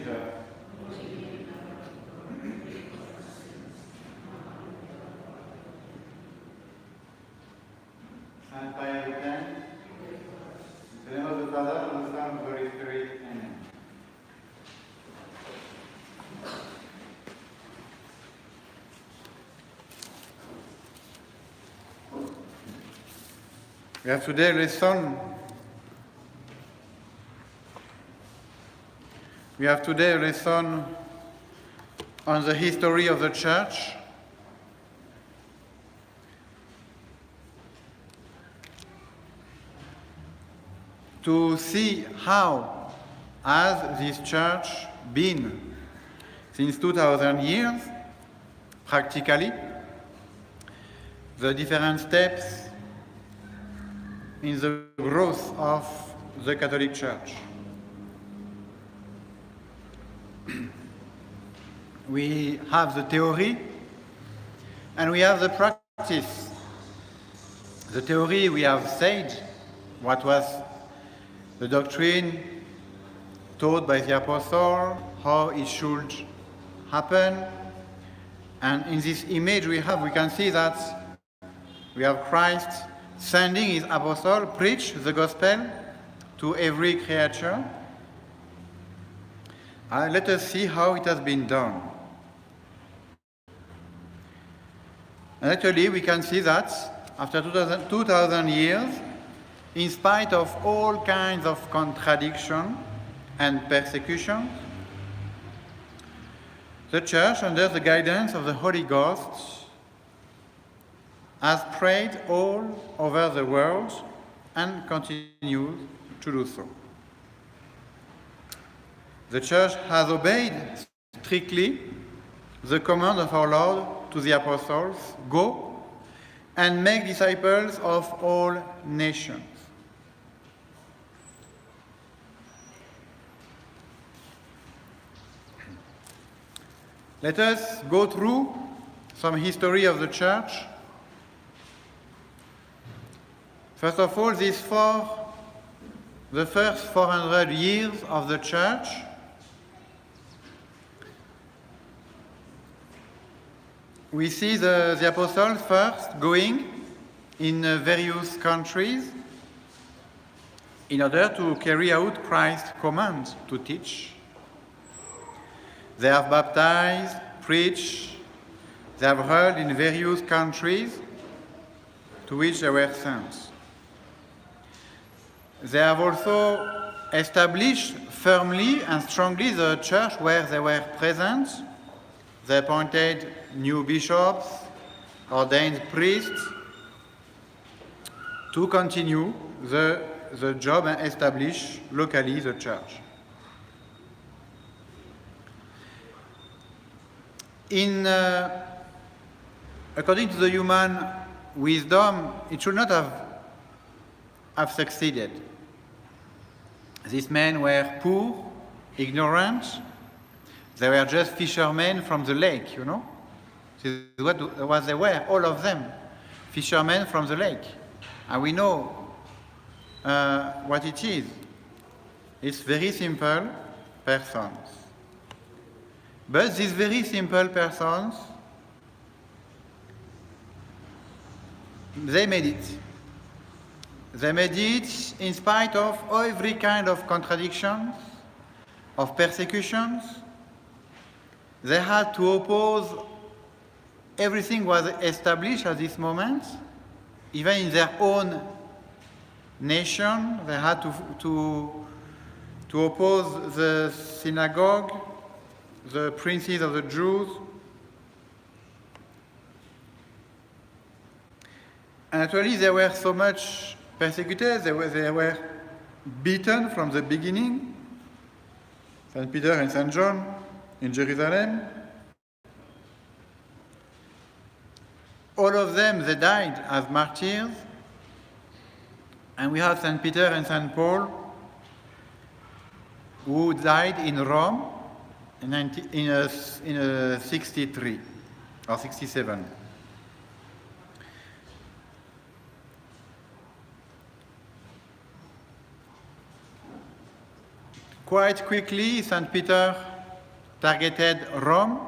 Church. Saint Fire Weekend. In the name of the Father, and the Son, and the Holy Spirit. Amen. We have today a lesson. We have today a lesson on the history of the Church. To see how has this Church been since 2000 years, practically, the different steps in the growth of the Catholic Church. We have the theory and we have the practice. The theory, we have said what was the doctrine taught by the Apostle, how it should happen. And in this image we can see that we have Christ sending his apostle, preach the gospel to every creature. Let us see how it has been done. And actually, we can see that after 2000 years, in spite of all kinds of contradiction and persecution, the Church, under the guidance of the Holy Ghost, has prayed all over the world and continues to do so. The Church has obeyed strictly the command of our Lord to the apostles, go and make disciples of all nations. Let us go through some history of the Church. First of all, the first 400 years of the Church. We see the apostles first going in various countries in order to carry out Christ's command to teach. They have baptized, preached, they have held in various countries to which they were sent. They have also established firmly and strongly the church where they were present. They appointed new bishops, ordained priests to continue the job and establish locally the church. According to the human wisdom, it should not have succeeded. These men were poor, ignorant. They were just fishermen from the lake, you know. This is what they were, all of them, fishermen from the lake. And we know what it is. It's very simple persons. But these very simple persons, they made it. They made it in spite of every kind of contradictions, of persecutions. They had to oppose everything was established at this moment. Even in their own nation, they had to oppose the synagogue, the princes of the Jews. And actually, they were so much persecuted, they were beaten from the beginning. St. Peter and St. John in Jerusalem. All of them, they died as martyrs. And we have St. Peter and St. Paul, who died in Rome in 63 or 67. Quite quickly, St. Peter targeted Rome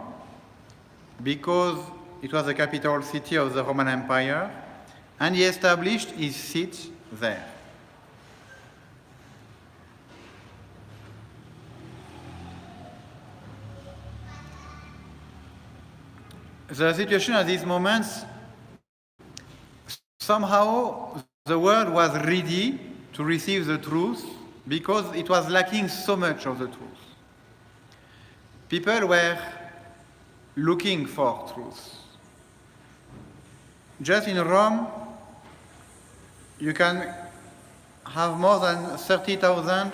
because it was the capital city of the Roman Empire, and he established his seat there. The situation at these moments, somehow the world was ready to receive the truth because it was lacking so much of the truth. People were looking for truth. Just in Rome, you can have more than 30,000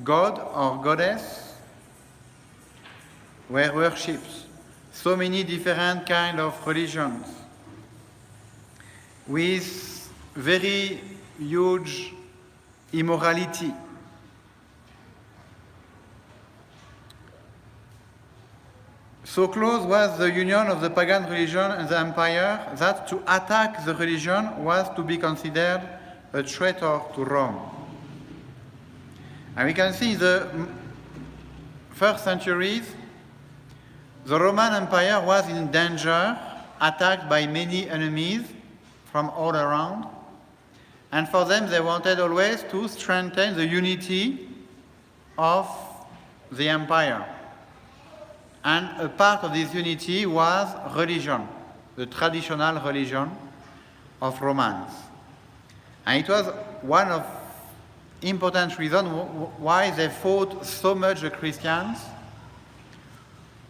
god or goddess were worshipped. So many different kind of religions with very huge immorality. So close was the union of the pagan religion and the empire that to attack the religion was to be considered a traitor to Rome. And we can see in the first centuries, the Roman Empire was in danger, attacked by many enemies from all around. And for them, they wanted always to strengthen the unity of the empire. And a part of this unity was religion, the traditional religion of Romans. And it was one of important reasons why they fought so much the Christians,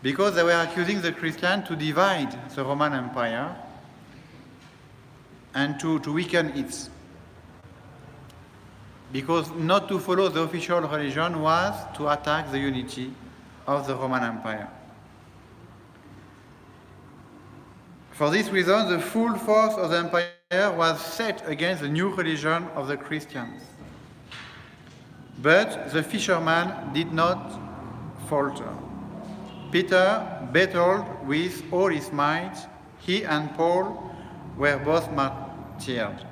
because they were accusing the Christians to divide the Roman Empire and to weaken it. Because not to follow the official religion was to attack the unity of the Roman Empire. For this reason, the full force of the empire was set against the new religion of the Christians. But the fisherman did not falter. Peter battled with all his might. He and Paul were both martyred.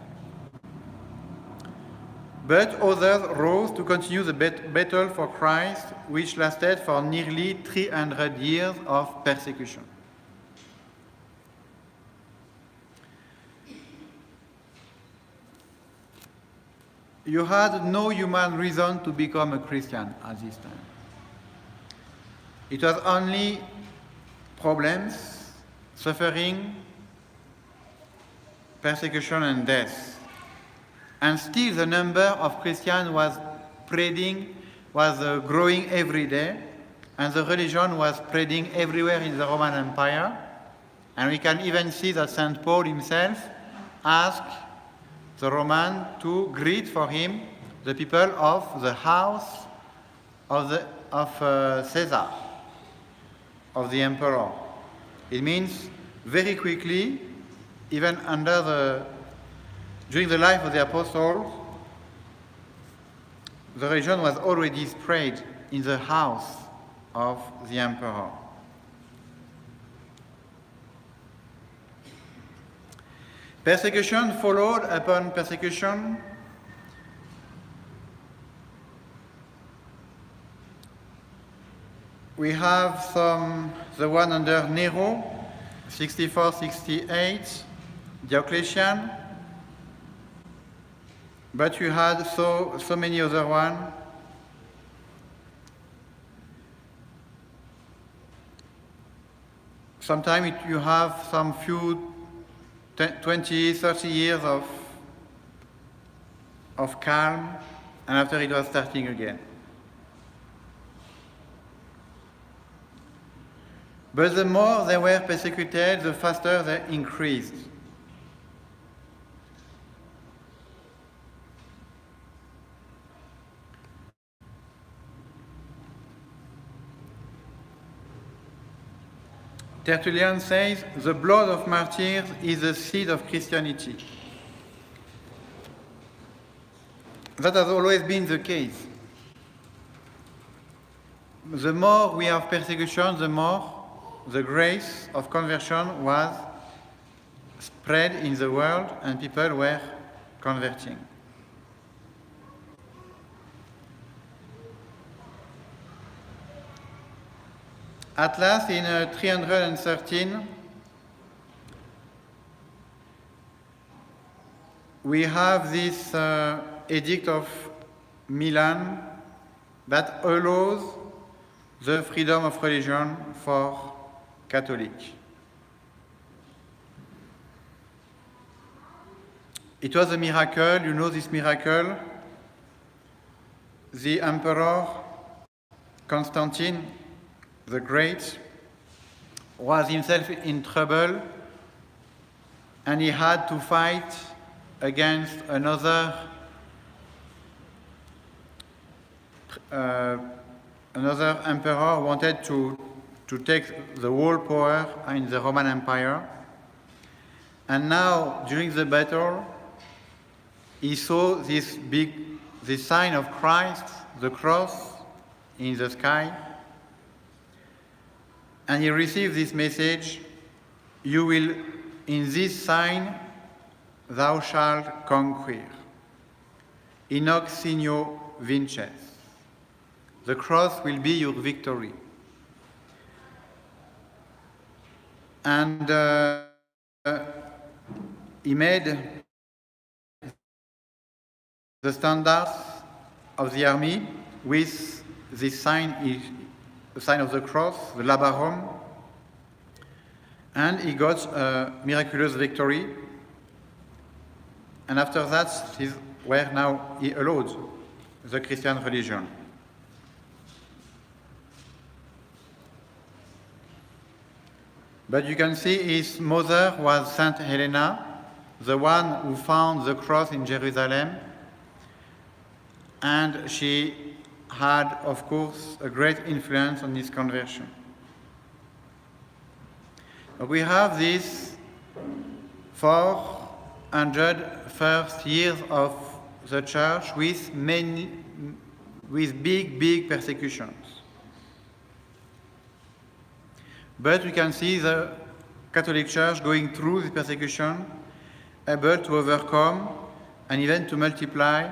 But others rose to continue the battle for Christ, which lasted for nearly 300 years of persecution. You had no human reason to become a Christian at this time. It was only problems, suffering, persecution, and death. And still the number of Christians was growing every day, and the religion was spreading everywhere in the Roman Empire. And we can even see that St. Paul himself asked the Roman to greet for him the people of the house of Caesar, of the emperor. It means very quickly, even during the life of the apostles, the religion was already spread in the house of the emperor. Persecution followed upon persecution. We have the one under Nero, 64-68, Diocletian, but you had so many other ones. Sometimes you have some few 20, 30 years of calm, and after it was starting again. But the more they were persecuted, the faster they increased. Tertullian says, the blood of martyrs is the seed of Christianity. That has always been the case. The more we have persecution, the more the grace of conversion was spread in the world and people were converting. At last, in 313, we have this Edict of Milan that allows the freedom of religion for Catholics. It was a miracle, you know this miracle. The Emperor Constantine the Great was himself in trouble and he had to fight against another emperor who wanted to take the whole power in the Roman Empire. And now, during the battle, he saw this sign of Christ, the cross, in the sky. And he received this message, "You will, in this sign, thou shalt conquer. Inox signo vinces. The cross will be your victory." And he made the standards of the army with this sign, the sign of the cross, the labarum, and he got a miraculous victory. And after that, is where now he allowed the Christian religion. But you can see his mother was Saint Helena, the one who found the cross in Jerusalem, and she had, of course, a great influence on his conversion. We have these 401st years of the church with big persecutions. But we can see the Catholic Church going through this persecution, able to overcome and even to multiply.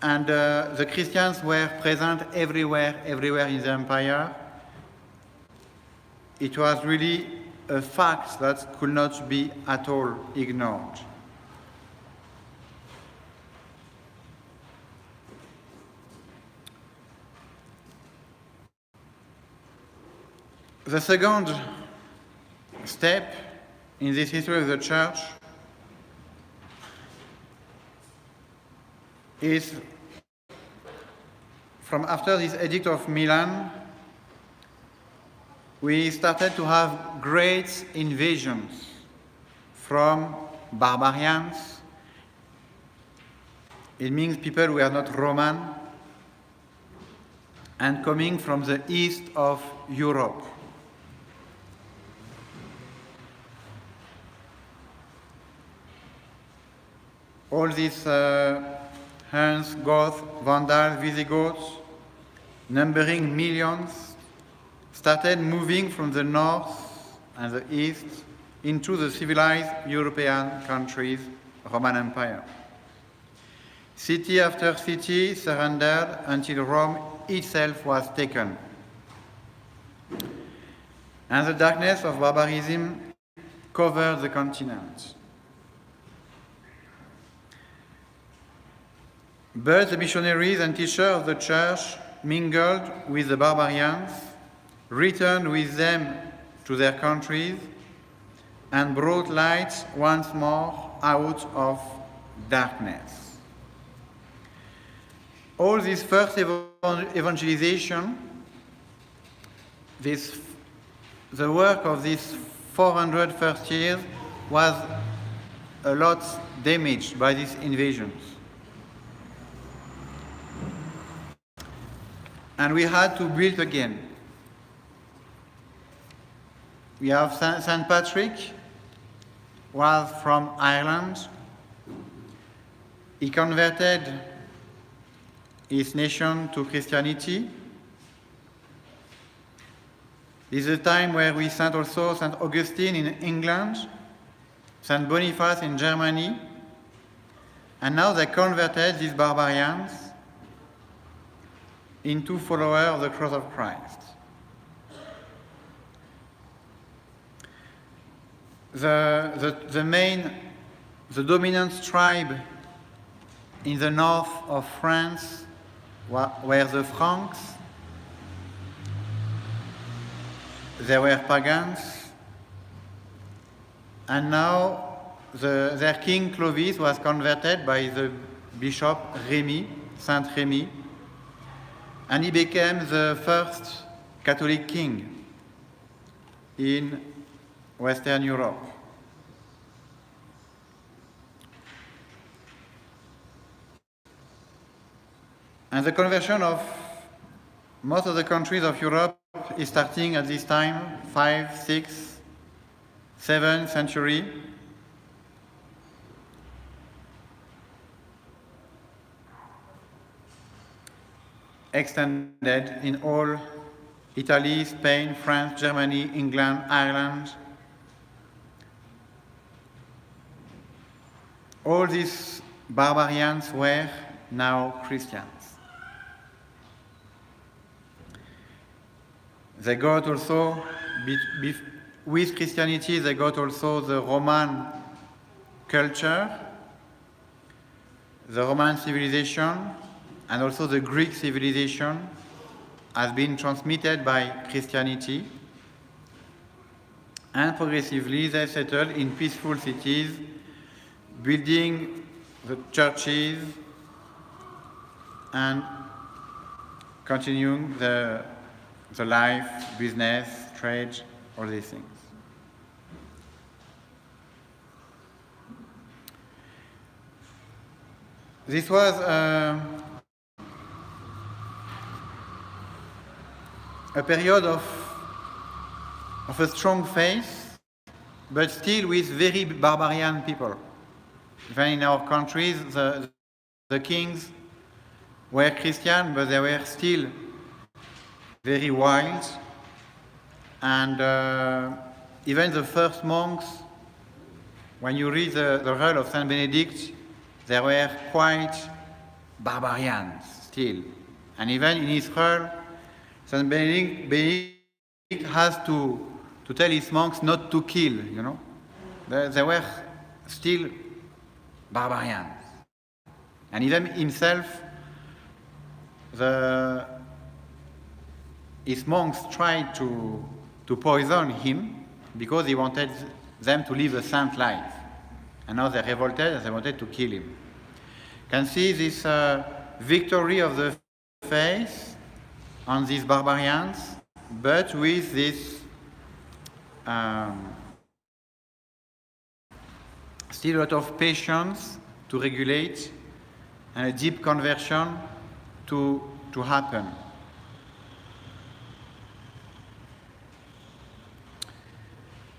And the Christians were present everywhere in the empire. It was really a fact that could not be at all ignored. The second step in this history of the Church is from after this Edict of Milan, we started to have great invasions from barbarians. It means people who are not Roman and coming from the east of Europe. All these Huns, Goths, Vandals, Visigoths, numbering millions, started moving from the north and the east into the civilized European countries, Roman Empire. City after city surrendered until Rome itself was taken. And the darkness of barbarism covered the continent. But the missionaries and teachers of the church mingled with the barbarians, returned with them to their countries, and brought light once more out of darkness. All this first evangelization, the work of these 400 first years was a lot damaged by these invasions. And we had to build again. We have St. Patrick, was from Ireland. He converted his nation to Christianity. This is a time where we sent also St. Augustine in England, St. Boniface in Germany, and now they converted these barbarians. into followers of the cross of Christ. The dominant tribe in the north of France were the Franks. They were pagans. And now their king Clovis was converted by the bishop Remy, Saint Remy, and he became the first Catholic king in Western Europe. And the conversion of most of the countries of Europe is starting at this time, 5th, 6th, 7th century. Extended in all Italy, Spain, France, Germany, England, Ireland. All these barbarians were now Christians. They got also, with Christianity, they got also the Roman culture, the Roman civilization, and also the Greek civilization has been transmitted by Christianity. And progressively, they settled in peaceful cities, building the churches and continuing the life, business, trade, all these things. This was a period of a strong faith, but still with very barbarian people. Even in our countries, the kings were Christian, but they were still very wild. And even the first monks, when you read the rule of Saint Benedict, they were quite barbarians still. And even in his rule, Saint Benedict has to tell his monks not to kill, you know. They were still barbarians. And even himself, his monks tried to poison him because he wanted them to live a saint life. And now they revolted and they wanted to kill him. You can see this victory of the faith on these barbarians, but with this still a lot of patience to regulate and a deep conversion to happen.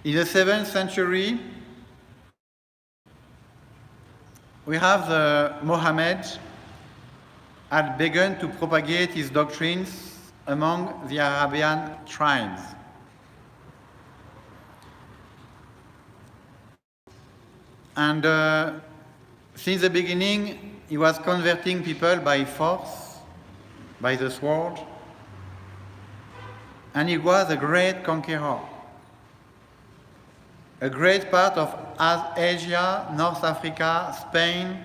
In the 7th century, we have Mohammed had begun to propagate his doctrines among the Arabian tribes. And since the beginning, he was converting people by force, by the sword, and he was a great conqueror. A great part of Asia, North Africa, Spain,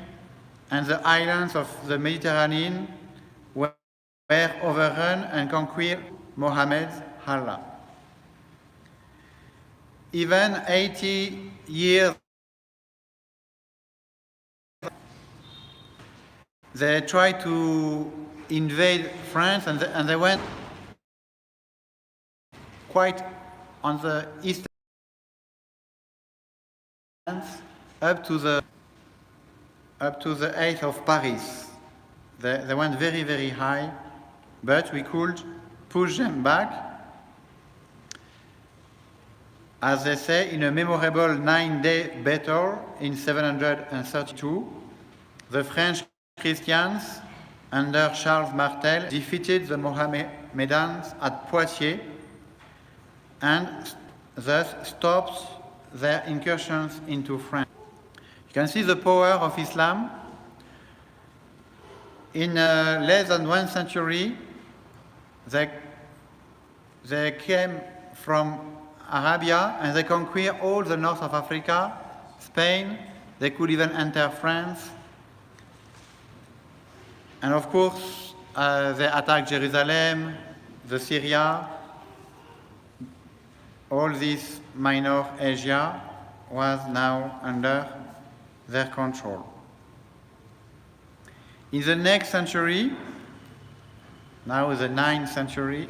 and the islands of the Mediterranean were overrun and conquered Muhammad's Allah. Even 80 years they tried to invade France, and they went quite on the east up to the 8th of Paris. They went very, very high, but we could push them back. As they say, in a memorable 9-day battle in 732, the French Christians under Charles Martel defeated the Mohammedans at Poitiers and thus stopped their incursions into France. You can see the power of Islam. In less than 1 century, they came from Arabia and they conquered all the north of Africa, Spain. They could even enter France. And of course, they attacked Jerusalem, the Syria, all this minor Asia was now under their control. In the next century, now the 9th century,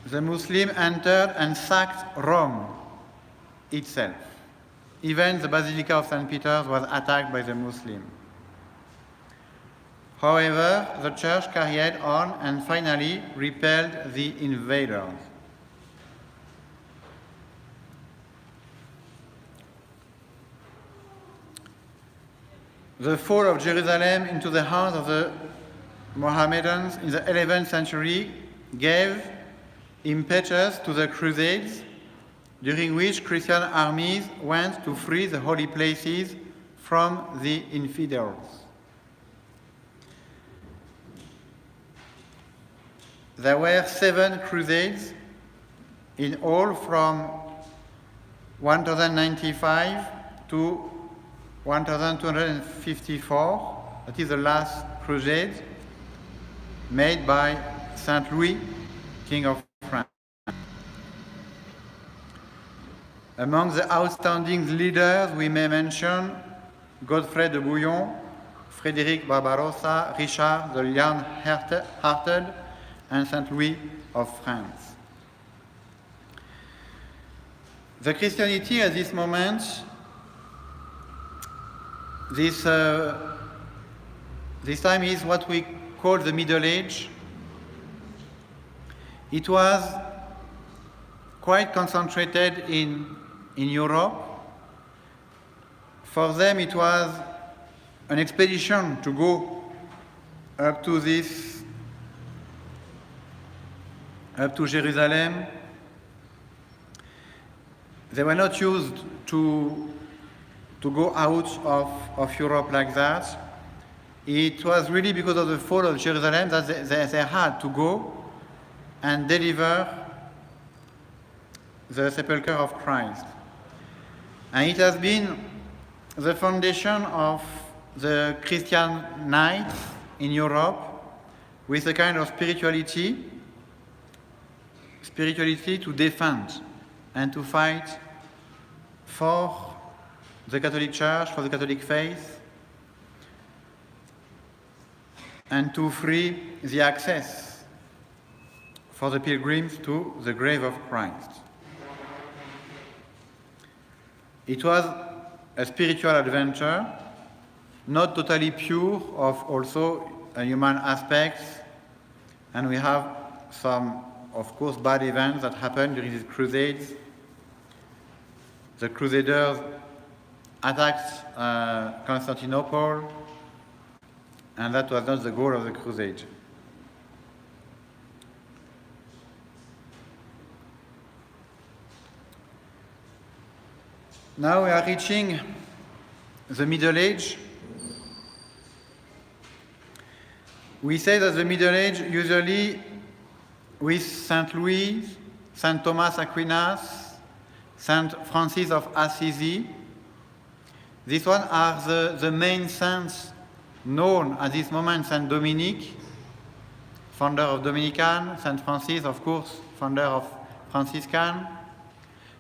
the Muslims entered and sacked Rome itself. Even the Basilica of St. Peter's was attacked by the Muslims. However, the church carried on and finally repelled the invaders. The fall of Jerusalem into the hands of the Mohammedans in the 11th century gave impetus to the Crusades, during which Christian armies went to free the holy places from the infidels. There were 7 crusades in all from 1095 to 1254. That is the last crusade made by Saint Louis, King of France. Among the outstanding leaders, we may mention Godfrey de Bouillon, Frédéric Barbarossa, Richard the Lion-Hearted, and Saint Louis of France. The Christianity at this moment, this time is what we call the Middle Age. It was quite concentrated in Europe. For them, it was an expedition to go up to Jerusalem. They were not used to go out of Europe like that. It was really because of the fall of Jerusalem that they had to go and deliver the sepulchre of Christ. And it has been the foundation of the Christian knights in Europe with a kind of spirituality to defend and to fight for the Catholic Church, for the Catholic faith, and to free the access for the pilgrims to the grave of Christ. It was a spiritual adventure, not totally pure of also human aspects, and we have some, of course, bad events that happened during these crusades. The Crusaders attacked Constantinople, and that was not the goal of the crusade. Now we are reaching the Middle Age. We say that the Middle Age usually with Saint Louis, Saint Thomas Aquinas, Saint Francis of Assisi. These ones are the main saints known at this moment. Saint Dominic, founder of Dominican, Saint Francis, of course, founder of Franciscan,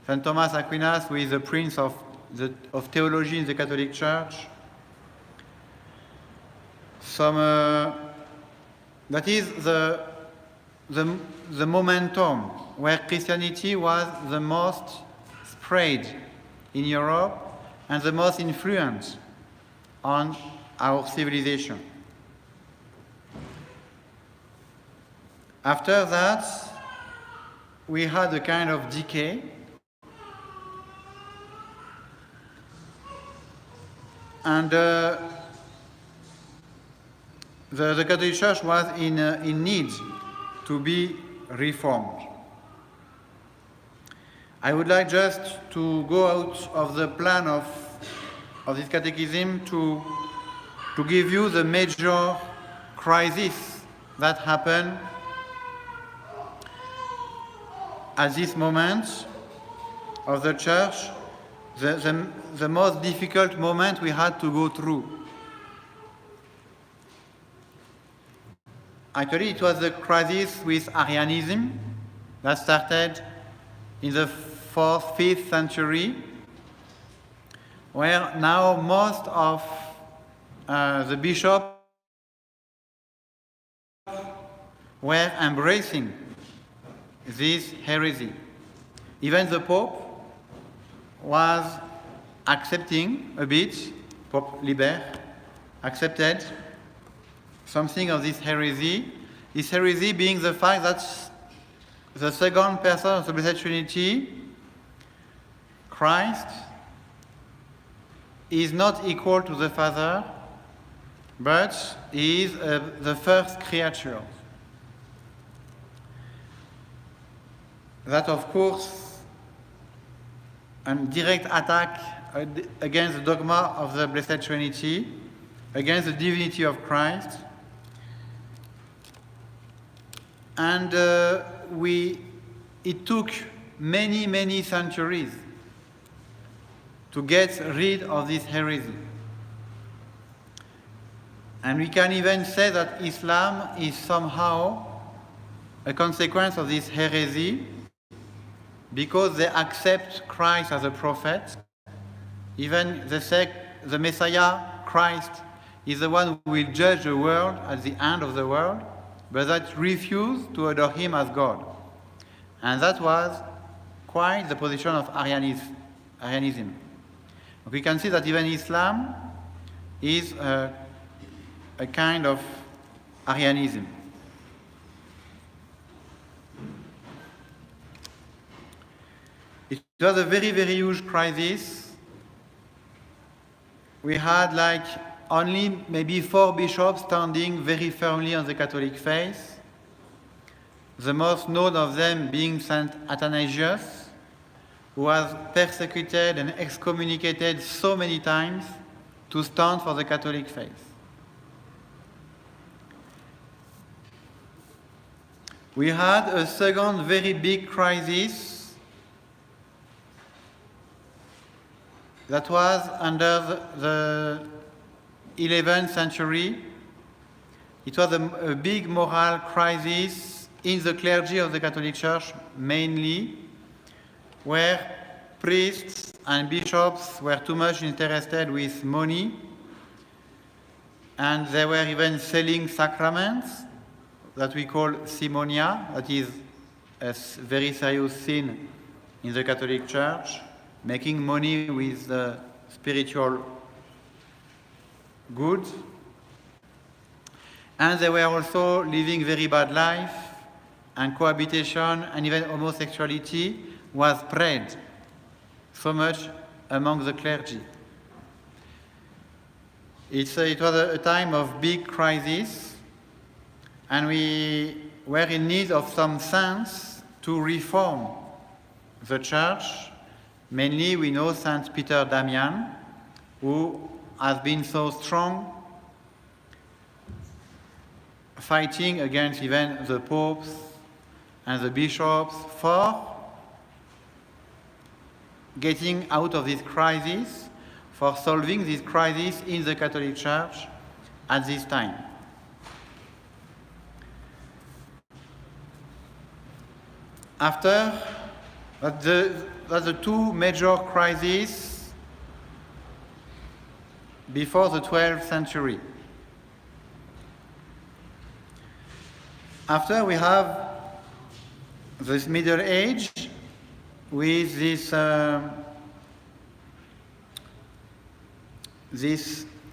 Saint Thomas Aquinas, who is the prince of theology in the Catholic Church. That is the momentum where Christianity was the most spread in Europe and the most influence on our civilization. After that, we had a kind of decay. And the Catholic Church was in need to be reformed. I would like just to go out of the plan of this catechism to give you the major crisis that happened at this moment of the church, the most difficult moment we had to go through. Actually, it was the crisis with Arianism that started in the 4th, 5th century, where now most of the bishops were embracing this heresy. Even the Pope was accepting a bit, Pope Liber accepted something of this heresy being the fact that the second person of the Blessed Trinity, Christ, is not equal to the Father, but he is the first creature. That, of course, a direct attack against the dogma of the Blessed Trinity, against the divinity of Christ. And it took many, many centuries to get rid of this heresy. And we can even say that Islam is somehow a consequence of this heresy, because they accept Christ as a prophet. Even they say the Messiah, Christ, is the one who will judge the world at the end of the world, but that refused to adore him as God. And that was quite the position of Arianism. We can see that even Islam is a kind of Arianism. It was a very, very huge crisis. We had only maybe 4 bishops standing very firmly on the Catholic faith. The most known of them being Saint Athanasius, who was persecuted and excommunicated so many times to stand for the Catholic faith. We had a second very big crisis that was under the 11th century. It was a big moral crisis in the clergy of the Catholic Church mainly, where priests and bishops were too much interested with money, and they were even selling sacraments that we call simonia, that is a very serious sin in the Catholic Church, making money with the spiritual goods. And they were also living very bad life, and cohabitation and even homosexuality was spread so much among the clergy. It was a time of big crisis, and we were in need of some saints to reform the church. Mainly we know Saint Peter Damian, who has been so strong, fighting against even the popes and the bishops for getting out of this crisis, for solving this crisis in the Catholic Church at this time. After the 2 major crises before the 12th century. After we have this Middle Age with this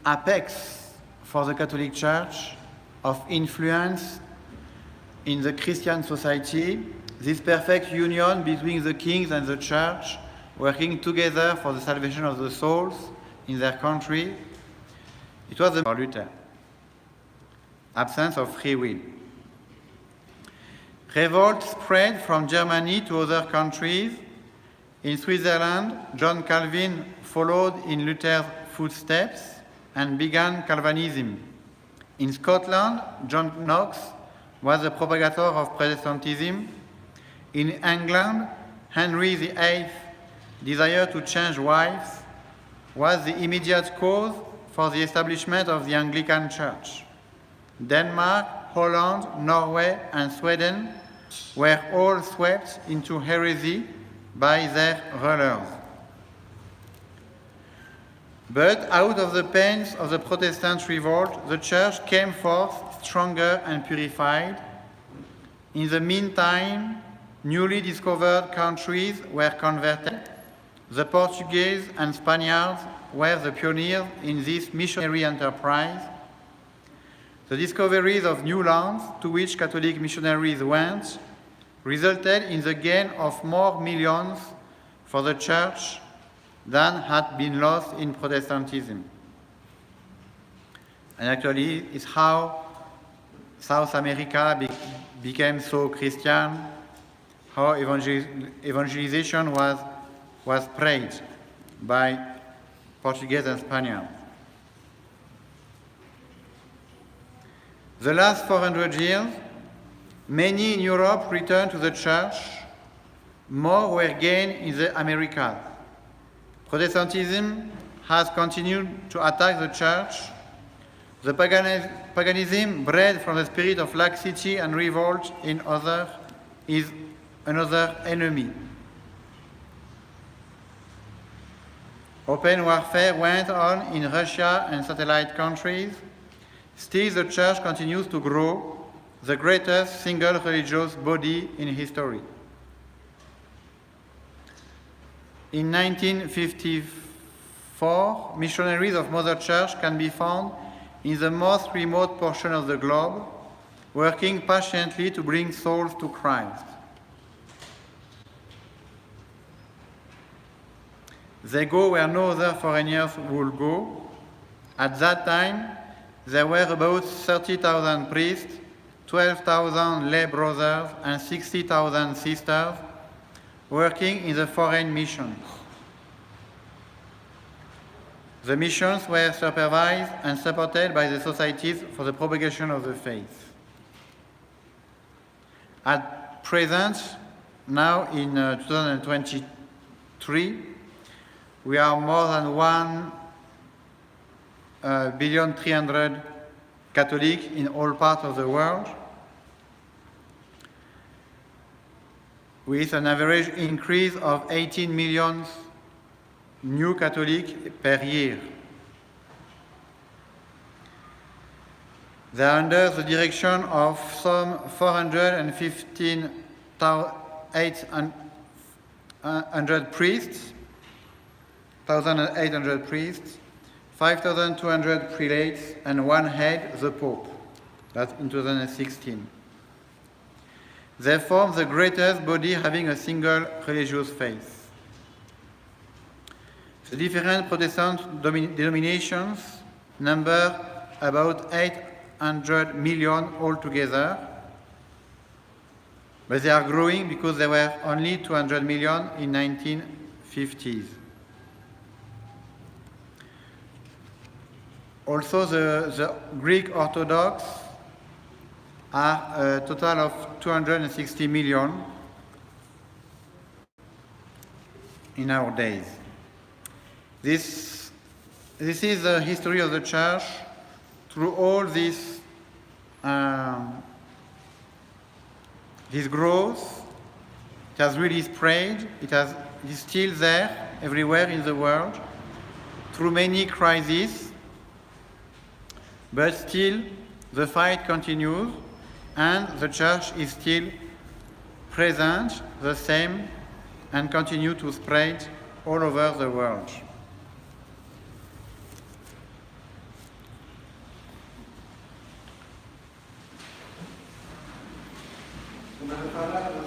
apex for the Catholic Church of influence in the Christian society, this perfect union between the kings and the church, working together for the salvation of the souls in their country. It was the Luther. Absence of free will. Revolt spread from Germany to other countries. In Switzerland, John Calvin followed in Luther's footsteps and began Calvinism. In Scotland, John Knox was the propagator of Protestantism. In England, Henry VIII's desire to change wives was the immediate cause for the establishment of the Anglican Church. Denmark, Holland, Norway, and Sweden were all swept into heresy by their rulers. But out of the pains of the Protestant revolt, the Church came forth stronger and purified. In the meantime, newly discovered countries were converted. The Portuguese and Spaniards were the pioneers in this missionary enterprise. The discoveries of new lands to which Catholic missionaries went resulted in the gain of more millions for the Church than had been lost in Protestantism. And actually, it's how South America became so Christian, how evangelization was spread by Portuguese and Spaniards. The last 400 years, many in Europe returned to the Church. More were gained in the Americas. Protestantism has continued to attack the Church. The paganism bred from the spirit of laxity and revolt in others is another enemy. Open warfare went on in Russia and satellite countries. Still, the Church continues to grow, the greatest single religious body in history. In 1954, missionaries of Mother Church can be found in the most remote portion of the globe, working patiently to bring souls to Christ. They go where no other foreigners would go. At that time, there were about 30,000 priests, 12,000 lay brothers, and 60,000 sisters working in the foreign missions. The missions were supervised and supported by the societies for the propagation of the faith. At present, now in 2023, we are more than 1,300,000,000 Catholics in all parts of the world, with an average increase of 18 million new Catholics per year. They are under the direction of some 415,800 priests, 1,800 priests, 5,200 prelates, and one head, the Pope. That's in 2016. They form the greatest body having a single religious faith. The different Protestant denominations number about 800 million altogether, but they are growing because there were only 200 million in 1950s. Also, the Greek Orthodox are a total of 260 million in our days. This is the history of the Church through all this growth. It has really spread. It is still there everywhere in the world through many crises. But still, the fight continues, and the Church is still present, the same, and continue to spread all over the world. Una palabra